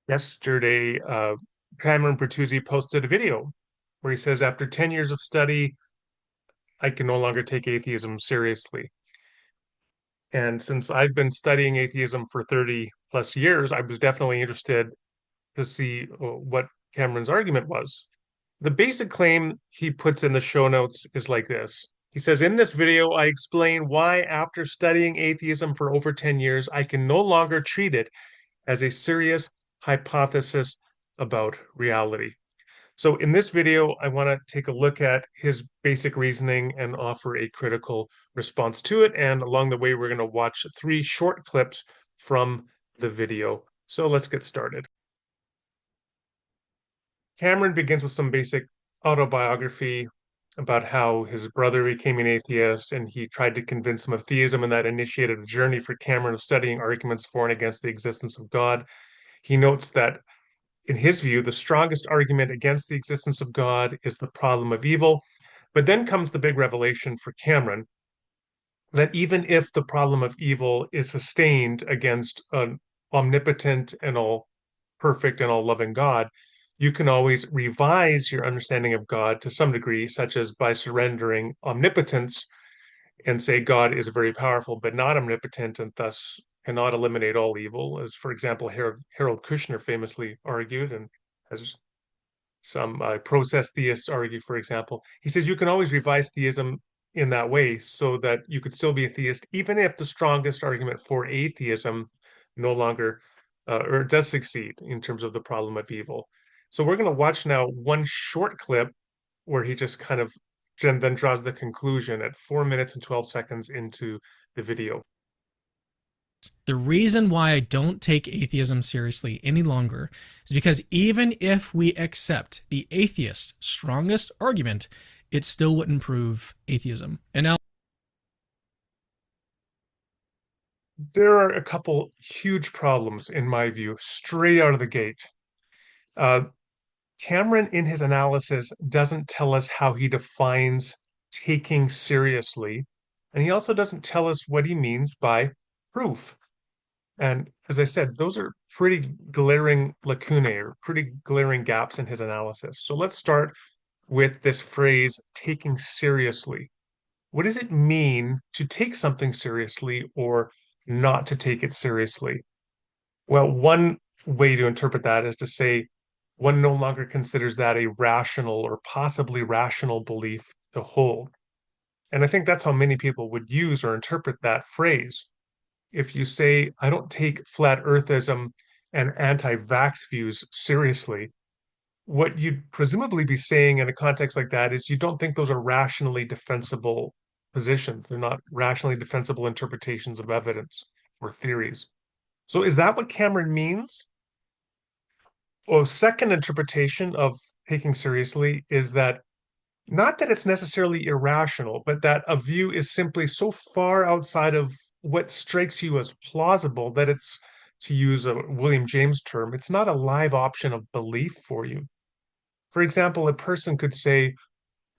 Yesterday, Cameron Bertuzzi posted a video where he says, after 10 years of study, I can no longer take atheism seriously. And since I've been studying atheism for 30 plus years, I was definitely interested to see what Cameron's argument was. The basic claim he puts in the show notes is like this. He says, in this video, I explain why, after studying atheism for over 10 years, I can no longer treat it as a serious hypothesis about reality. So in this video, I want to take a look at his basic reasoning and offer a critical response to it. And along the way, we're going to watch three short clips from the video. So let's get started. Cameron begins with some basic autobiography about how his brother became an atheist and he tried to convince him of theism, and that initiated a journey for Cameron of studying arguments for and against the existence of God. He notes that in his view, the strongest argument against the existence of God is the problem of evil. But then comes the big revelation for Cameron that even if the problem of evil is sustained against an omnipotent and all perfect and all loving God, you can always revise your understanding of God to some degree, such as by surrendering omnipotence and say God is very powerful but not omnipotent and thus cannot eliminate all evil, as, for example, Harold Kushner famously argued, and as some process theists argue, for example. He says you can always revise theism in that way so that you could still be a theist, even if the strongest argument for atheism no longer or does succeed in terms of the problem of evil. So we're going to watch now one short clip where he just kind of then draws the conclusion at 4 minutes and 12 seconds into the video. The reason why I don't take atheism seriously any longer is because even if we accept the atheist's strongest argument, it still wouldn't prove atheism. And now, There are a couple huge problems, in my view, straight out of the gate. Uh, Cameron, in his analysis, doesn't tell us how he defines taking seriously, and he also doesn't tell us what he means by proof. And as I said, those are pretty glaring lacunae or pretty glaring gaps in his analysis. So let's start with this phrase, taking seriously. What does it mean to take something seriously or not to take it seriously? Well, one way to interpret that is to say one no longer considers that a rational or possibly rational belief to hold. And I think that's how many people would use or interpret that phrase. If you say, I don't take flat earthism and anti-vax views seriously, what you'd presumably be saying in a context like that is you don't think those are rationally defensible positions. They're not rationally defensible interpretations of evidence or theories. So is that what Cameron means? Well, second interpretation of taking seriously is that not that it's necessarily irrational, but that a view is simply so far outside of what strikes you as plausible that it's, to use a William James term, it's not a live option of belief for you. For example, a person could say,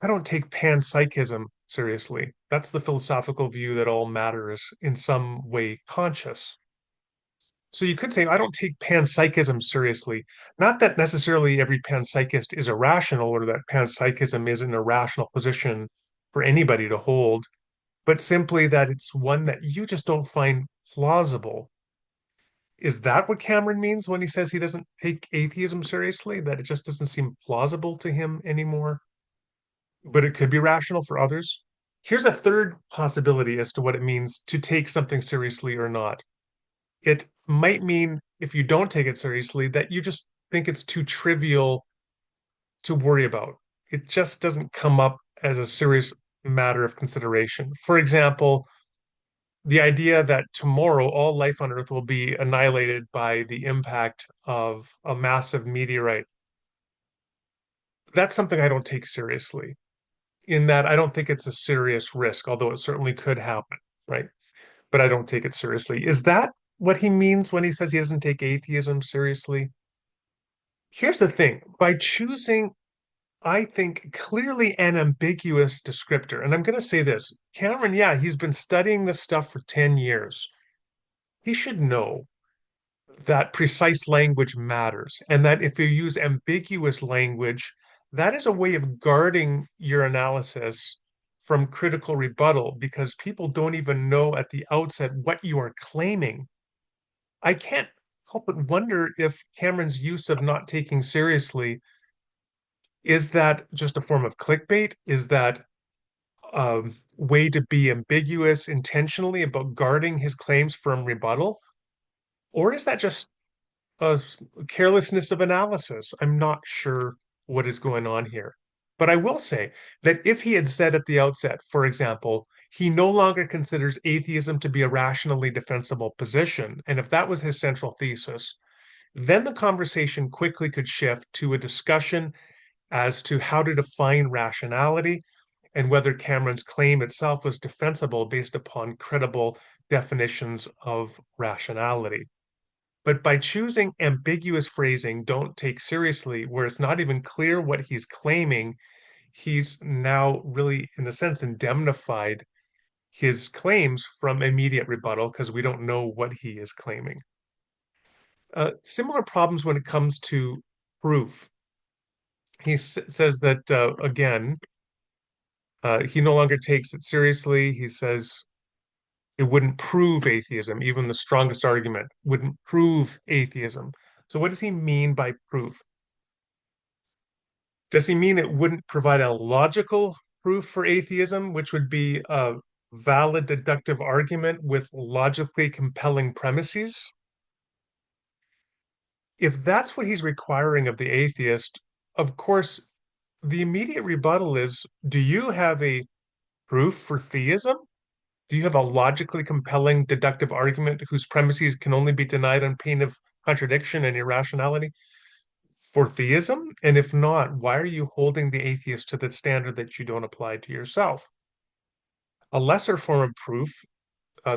I don't take panpsychism seriously. That's the philosophical view that all matter is in some way conscious. So you could say, I don't take panpsychism seriously. Not that necessarily every panpsychist is irrational or that panpsychism is an irrational position for anybody to hold, but simply that it's one that you just don't find plausible. Is that what Cameron means when he says he doesn't take atheism seriously? That it just doesn't seem plausible to him anymore, but it could be rational for others? Here's a third possibility as to what it means to take something seriously or not. It might mean, if you don't take it seriously, that you just think it's too trivial to worry about. It just doesn't come up as a serious matter of consideration. For example, the idea that tomorrow all life on Earth will be annihilated by the impact of a massive meteorite. That's something I don't take seriously, in that I don't think it's a serious risk, although it certainly could happen, right? But I don't take it seriously. Is that what he means when he says he doesn't take atheism seriously? Here's the thing, by choosing, I think, clearly an ambiguous descriptor, and I'm going to say this, Cameron, yeah, he's been studying this stuff for 10 years. He should know that precise language matters, and that if you use ambiguous language, that is a way of guarding your analysis from critical rebuttal because people don't even know at the outset what you are claiming. I can't help but wonder if Cameron's use of not taking seriously is that just a form of clickbait? Is that a way to be ambiguous intentionally about guarding his claims from rebuttal? Or is that just a carelessness of analysis? I'm not sure what is going on here. But I will say that if he had said at the outset, for example, he no longer considers atheism to be a rationally defensible position, and if that was his central thesis, then the conversation quickly could shift to a discussion as to how to define rationality and whether Cameron's claim itself was defensible based upon credible definitions of rationality. But by choosing ambiguous phrasing, don't take seriously, where it's not even clear what he's claiming, he's now really, in a sense, indemnified his claims from immediate rebuttal because we don't know what he is claiming. Similar problems when it comes to proof. He says that, again, he no longer takes it seriously. He says it wouldn't prove atheism. Even the strongest argument wouldn't prove atheism. So, what does he mean by proof? Does he mean it wouldn't provide a logical proof for atheism, which would be a valid deductive argument with logically compelling premises? If that's what he's requiring of the atheist, of course, the immediate rebuttal is, do you have a proof for theism? Do you have a logically compelling deductive argument whose premises can only be denied on pain of contradiction and irrationality for theism? And if not, why are you holding the atheist to the standard that you don't apply to yourself? A lesser form of proof,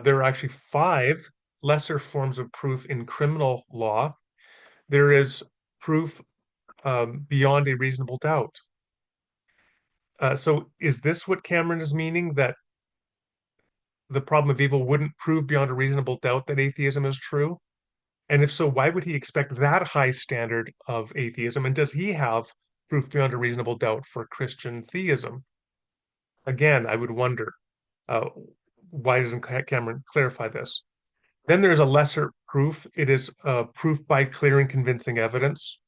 there are actually five lesser forms of proof in criminal law. There is proof beyond a reasonable doubt. So is this what Cameron is meaning, that the problem of evil wouldn't prove beyond a reasonable doubt that atheism is true? And if so, why would he expect that high standard of atheism? And does he have proof beyond a reasonable doubt for Christian theism? Again, I would wonder, uh, why doesn't Cameron clarify this? Then there's a lesser proof. It is proof by clear and convincing evidence.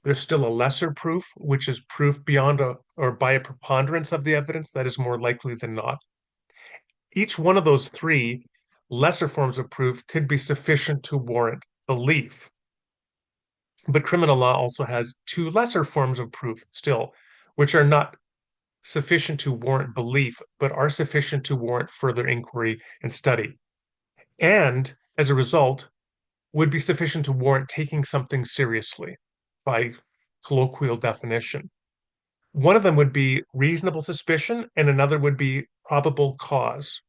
There's still a lesser proof, which is proof beyond a or by a preponderance of the evidence that is more likely than not. Each one of those three lesser forms of proof could be sufficient to warrant belief. But criminal law also has two lesser forms of proof still, which are not sufficient to warrant belief, but are sufficient to warrant further inquiry and study. And as a result, would be sufficient to warrant taking something seriously by colloquial definition. One of them would be reasonable suspicion, and another would be probable cause.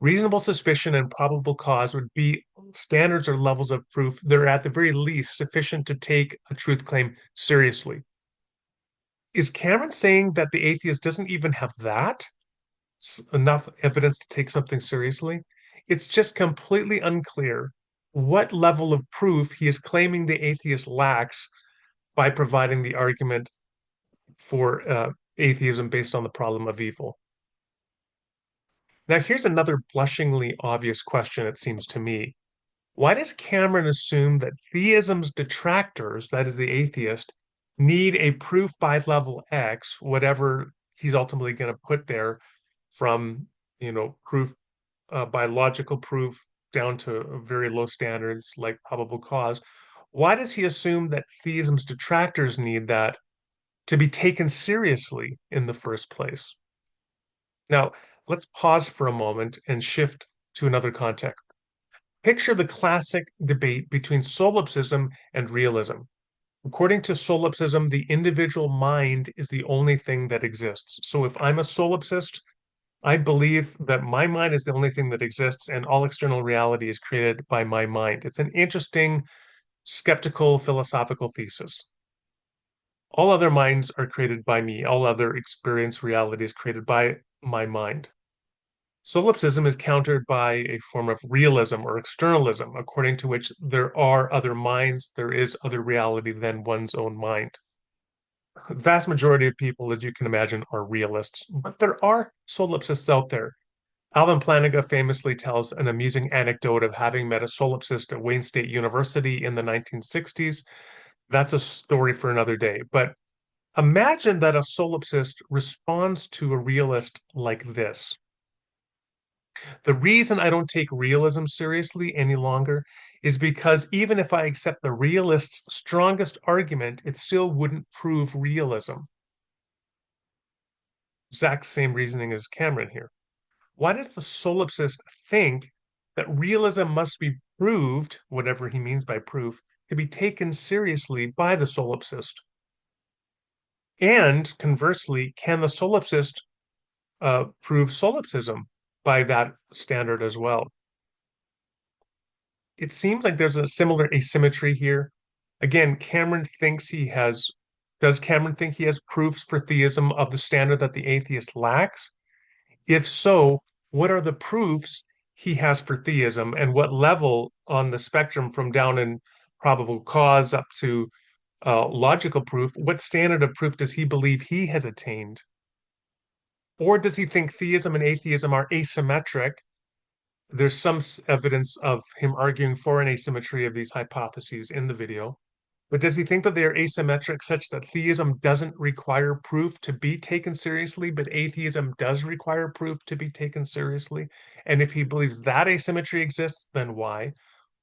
Reasonable suspicion and probable cause would be standards or levels of proof that are at the very least sufficient to take a truth claim seriously. Is Cameron saying that the atheist doesn't even have that? Enough evidence to take something seriously? It's just completely unclear what level of proof he is claiming the atheist lacks by providing the argument for atheism based on the problem of evil. Now, here's another blushingly obvious question, it seems to me. Why does Cameron assume that theism's detractors, that is the atheist, need a proof by level X, whatever he's ultimately going to put there, from, proof by logical proof down to very low standards like probable cause? Why does he assume that theism's detractors need that to be taken seriously in the first place? Now, let's pause for a moment and shift to another context. Picture the classic debate between solipsism and realism. According to solipsism, the individual mind is the only thing that exists. So if I'm a solipsist, I believe that my mind is the only thing that exists and all external reality is created by my mind. It's an interesting, skeptical, philosophical thesis. All other minds are created by me. All other experience reality is created by my mind. Solipsism is countered by a form of realism or externalism, according to which there are other minds, there is other reality than one's own mind. The vast majority of people, as you can imagine, are realists, but there are solipsists out there. Alvin Plantinga famously tells an amusing anecdote of having met a solipsist at Wayne State University in the 1960s. That's a story for another day. But imagine that a solipsist responds to a realist like this. The reason I don't take realism seriously any longer is because even if I accept the realist's strongest argument, it still wouldn't prove realism. Exact same reasoning as Cameron here. Why does the solipsist think that realism must be proved, whatever he means by proof, to be taken seriously by the solipsist? And conversely, can the solipsist prove solipsism by that standard as well? It seems like there's a similar asymmetry here. Again, does Cameron think he has proofs for theism of the standard that the atheist lacks? If so, what are the proofs he has for theism, and what level on the spectrum from down in probable cause up to logical proof, what standard of proof does he believe he has attained? Or does he think theism and atheism are asymmetric? There's some evidence of him arguing for an asymmetry of these hypotheses in the video. But does he think that they are asymmetric such that theism doesn't require proof to be taken seriously, but atheism does require proof to be taken seriously? And if he believes that asymmetry exists, then why?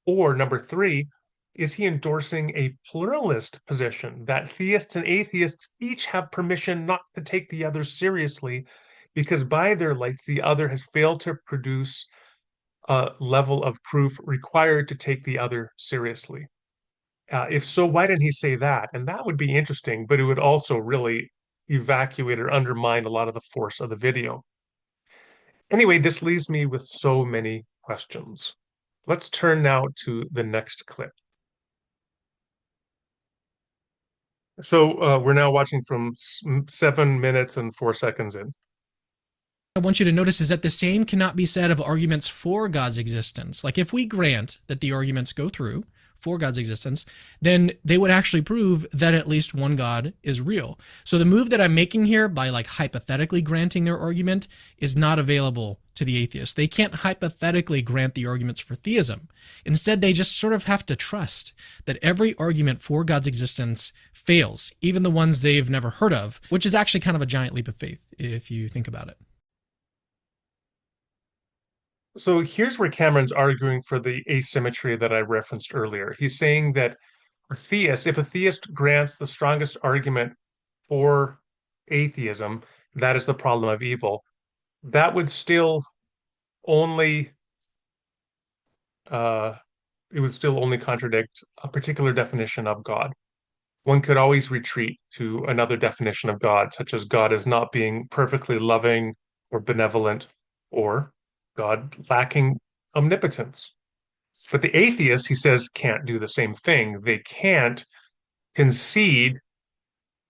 Or number three, is he endorsing a pluralist position that theists and atheists each have permission not to take the other seriously because by their lights, the other has failed to produce a level of proof required to take the other seriously? If so, why didn't he say that? And that would be interesting, but it would also really evacuate or undermine a lot of the force of the video. Anyway, this leaves me with so many questions. Let's turn now to the next clip. So we're now watching from 7 minutes and 4 seconds in. I want you to notice is that the same cannot be said of arguments for God's existence. Like if we grant that the arguments go through for God's existence, then they would actually prove that at least one God is real. So the move that I'm making here by like hypothetically granting their argument is not available to the atheists. They can't hypothetically grant the arguments for theism. Instead, they just sort of have to trust that every argument for God's existence fails, even the ones they've never heard of, which is actually kind of a giant leap of faith if you think about it. So here's where Cameron's arguing for the asymmetry that I referenced earlier. He's saying that if a theist grants the strongest argument for atheism, that is the problem of evil, that would still only uh, it would still only contradict a particular definition of God. One could always retreat to another definition of God, such as God as not being perfectly loving or benevolent, or God lacking omnipotence. But the atheist, he says, can't do the same thing. They can't concede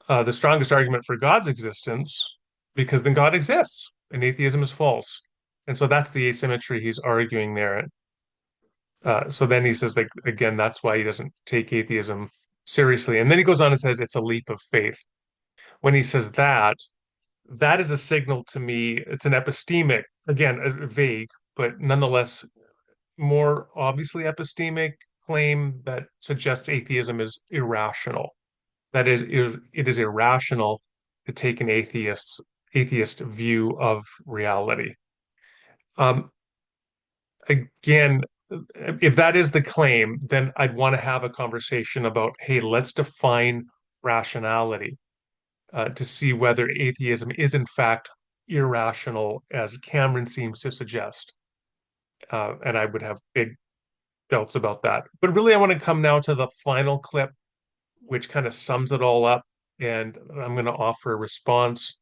the strongest argument for God's existence because then God exists and atheism is false. And so that's the asymmetry he's arguing there. So then he says, like, again, that's why he doesn't take atheism seriously. And then he goes on and says it's a leap of faith. When he says that, that is a signal to me. It's an epistemic, again, vague, but nonetheless more obviously epistemic claim that suggests atheism is irrational. That is, it is irrational to take an atheist view of reality. Um, Again, if that is the claim, then I'd want to have a conversation about, hey, let's define rationality to see whether atheism is in fact irrational, as Cameron seems to suggest. And I would have big doubts about that. But really, I want to come now to the final clip, which kind of sums it all up. And I'm going to offer a response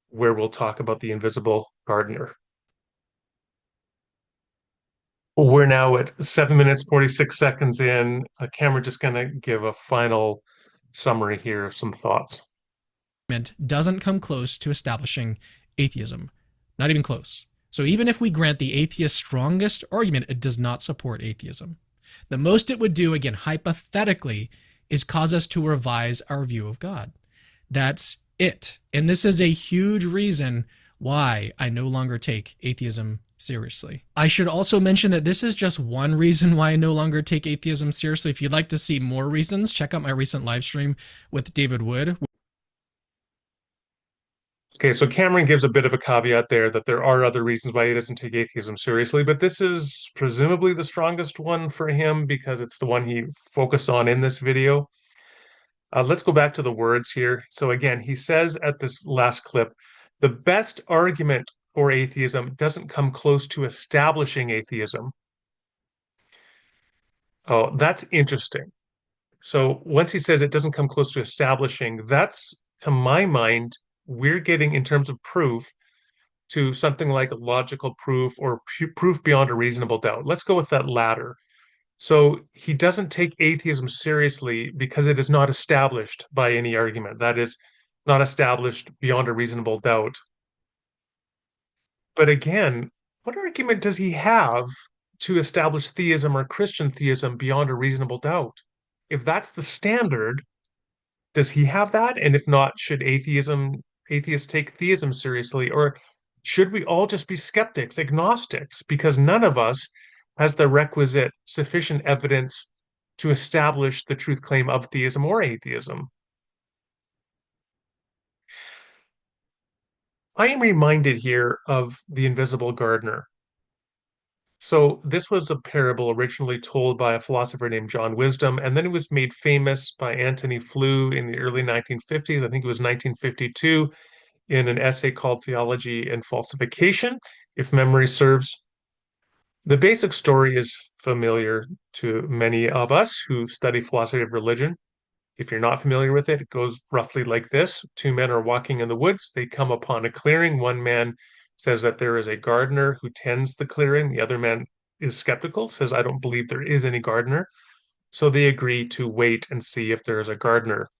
where we'll talk about the invisible gardener. We're now at 7 minutes, 46 seconds in. Cameron just going to give a final summary here of some thoughts. Doesn't come close to establishing atheism. Not even close. So even if we grant the atheist's strongest argument, it does not support atheism. The most it would do, again, hypothetically, is cause us to revise our view of God. That's it. And this is a huge reason why I no longer take atheism seriously. I should also mention that this is just one reason why I no longer take atheism seriously. If you'd like to see more reasons, check out my recent live stream with David Wood. Okay, so Cameron gives a bit of a caveat there that there are other reasons why he doesn't take atheism seriously, but this is presumably the strongest one for him because it's the one he focused on in this video. Let's go back to the words here. So again, he says at this last clip, the best argument for atheism doesn't come close to establishing atheism. Oh, that's interesting. So once he says it doesn't come close to establishing, that's, to my mind, we're getting in terms of proof to something like a logical proof or proof beyond a reasonable doubt. Let's go with that latter. So he doesn't take atheism seriously because it is not established by any argument. That is, not established beyond a reasonable doubt. But again, what argument does he have to establish theism or Christian theism beyond a reasonable doubt? If that's the standard, does he have that? And if not, should atheists take theism seriously? Or should we all just be skeptics, agnostics? Because none of us has the requisite sufficient evidence to establish the truth claim of theism or atheism. I am reminded here of the invisible gardener. So this was a parable originally told by a philosopher named John Wisdom, and then it was made famous by Antony Flew in the early 1950s. I think it was 1952 in an essay called Theology and Falsification, if memory serves. The basic story is familiar to many of us who study philosophy of religion. If you're not familiar with it, it goes roughly like this. Two men are walking in the woods. They come upon a clearing. One man says that there is a gardener who tends the clearing. The other man is skeptical, says, I don't believe there is any gardener. So they agree to wait and see if there is a gardener.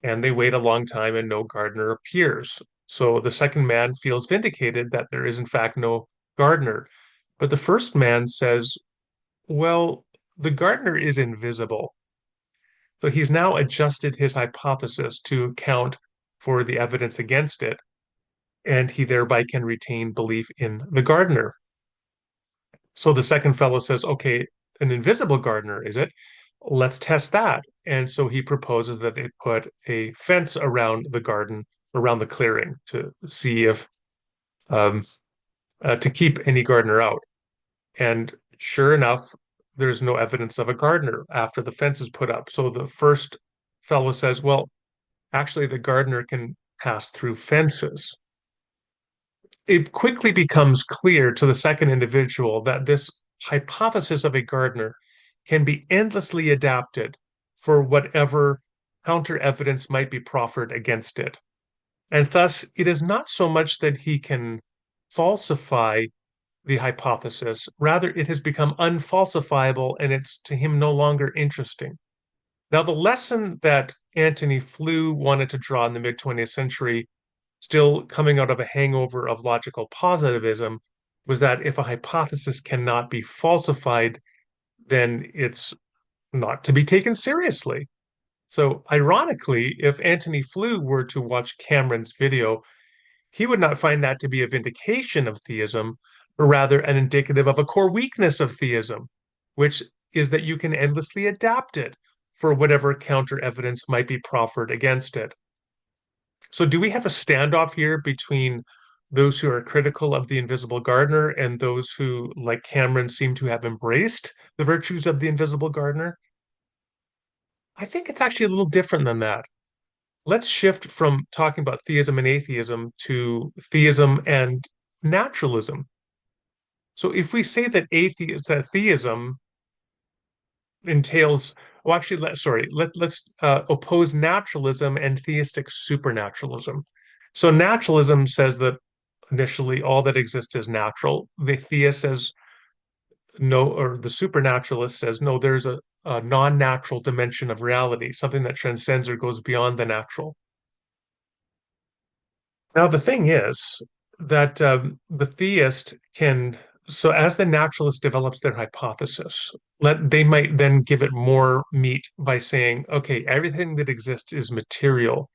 And they wait a long time and no gardener appears. So the second man feels vindicated that there is, in fact, no gardener. But the first man says, well, the gardener is invisible. So he's now adjusted his hypothesis to account for the evidence against it, and he thereby can retain belief in the gardener. So the second fellow says, okay, an invisible gardener, is it? Let's test that. And so he proposes that they put a fence around the garden, around the clearing, to see if um, to keep any gardener out. And sure enough, there's no evidence of a gardener after the fence is put up. So the first fellow says, well, actually, the gardener can pass through fences. It quickly becomes clear to the second individual that this hypothesis of a gardener can be endlessly adapted for whatever counter evidence might be proffered against it. And thus, it is not so much that he can falsify the hypothesis, rather, it has become unfalsifiable and it's to him no longer interesting. Now, the lesson that Antony Flew wanted to draw in the mid 20th century, still coming out of a hangover of logical positivism, was that if a hypothesis cannot be falsified, then it's not to be taken seriously. So, ironically, if Antony Flew were to watch Cameron's video, he would not find that to be a vindication of theism, but rather an indicative of a core weakness of theism, which is that you can endlessly adapt it for whatever counter evidence might be proffered against it. So, do we have a standoff here between those who are critical of the invisible gardener and those who, like Cameron, seem to have embraced the virtues of the invisible gardener? I think it's actually a little different than that. Let's shift from talking about theism and atheism to theism and naturalism. So if we say that theism entails, well, actually, let's oppose naturalism and theistic supernaturalism. So naturalism says that initially all that exists is natural. The theist says no, or the supernaturalist says no, there's a non-natural dimension of reality, something that transcends or goes beyond the natural. Now, the thing is, that the theist can, so as the naturalist develops their hypothesis, they might then give it more meat by saying, okay, everything that exists is material.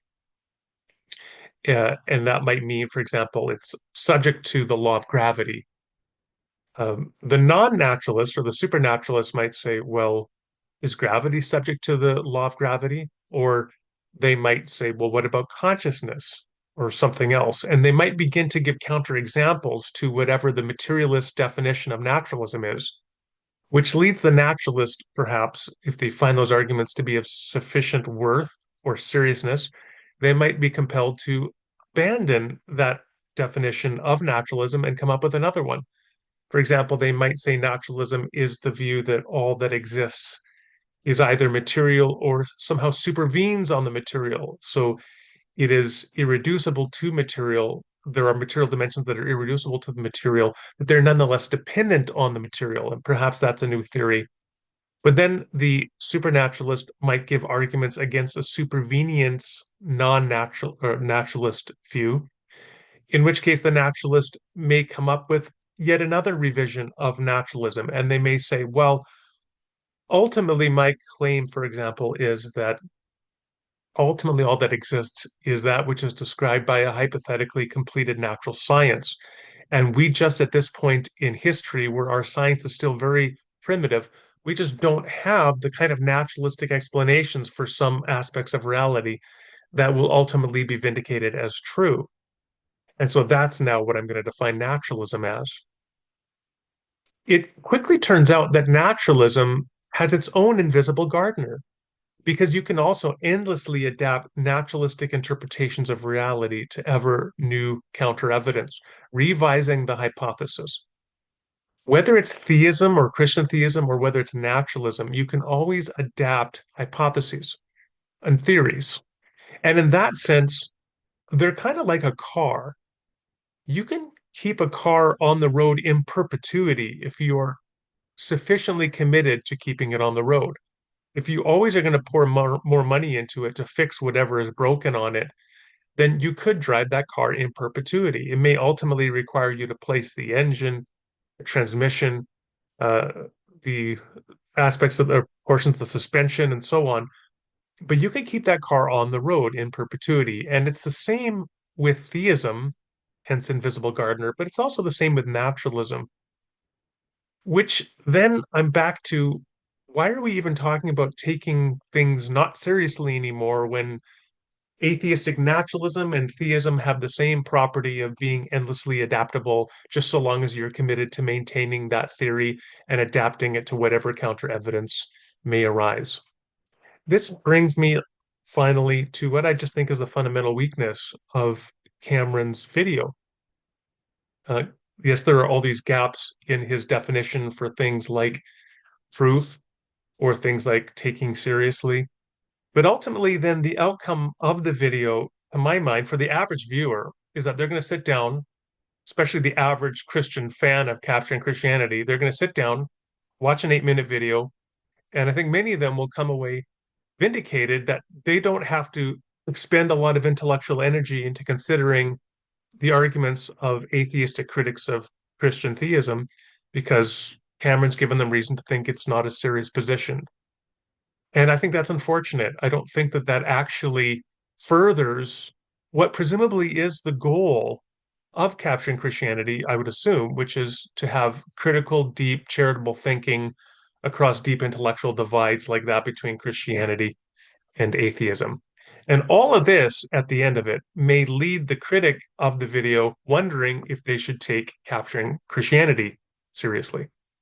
And that might mean, for example, it's subject to the law of gravity. The non-naturalist or the supernaturalist might say, well, is gravity subject to the law of gravity? Or they might say, well, what about consciousness or something else? And they might begin to give counterexamples to whatever the materialist definition of naturalism is, which leads the naturalist, perhaps, if they find those arguments to be of sufficient worth or seriousness, they might be compelled to abandon that definition of naturalism and come up with another one. For example, they might say naturalism is the view that all that exists is either material or somehow supervenes on the material. So it is irreducible to material. There are material dimensions that are irreducible to the material, but they're nonetheless dependent on the material. And perhaps that's a new theory. But then the supernaturalist might give arguments against a supervenience non-natural or naturalist view, in which case the naturalist may come up with yet another revision of naturalism. And they may say, well, ultimately, my claim, for example, is that ultimately all that exists is that which is described by a hypothetically completed natural science. And we just at this point in history, where our science is still very primitive, we just don't have the kind of naturalistic explanations for some aspects of reality that will ultimately be vindicated as true. And so that's now what I'm going to define naturalism as. It quickly turns out that naturalism has its own invisible gardener because you can also endlessly adapt naturalistic interpretations of reality to ever new counter evidence, revising the hypothesis. Whether it's theism or Christian theism or whether it's naturalism, you can always adapt hypotheses and theories. And in that sense, they're kind of like a car. You can keep a car on the road in perpetuity if you're sufficiently committed to keeping it on the road. If you always are going to pour more money into it to fix whatever is broken on it, then you could drive that car in perpetuity. It may ultimately require you to place the engine, the transmission, uh, the aspects of the portions of the suspension, and so on. But you can keep that car on the road in perpetuity. And it's the same with theism, hence Invisible Gardener, but it's also the same with naturalism, which then I'm back to why are we even talking about taking things not seriously anymore when atheistic naturalism and theism have the same property of being endlessly adaptable, just so long as you're committed to maintaining that theory and adapting it to whatever counter evidence may arise. This brings me finally to what I just think is the fundamental weakness of Cameron's video. Uh, yes, there are all these gaps in his definition for things like truth or things like taking seriously. But ultimately, then the outcome of the video, in my mind, for the average viewer, is that they're going to sit down, especially the average Christian fan of capturing Christianity, they're going to sit down, watch an 8-minute video, and I think many of them will come away vindicated that they don't have to expend a lot of intellectual energy into considering the arguments of atheistic critics of Christian theism because Cameron's given them reason to think it's not a serious position. And I think that's unfortunate. I don't think that that actually furthers what presumably is the goal of capturing Christianity, I would assume, which is to have critical, deep, charitable thinking across deep intellectual divides like that between Christianity and atheism. And all of this, at the end of it, may lead the critic of the video wondering if they should take capturing Christianity seriously.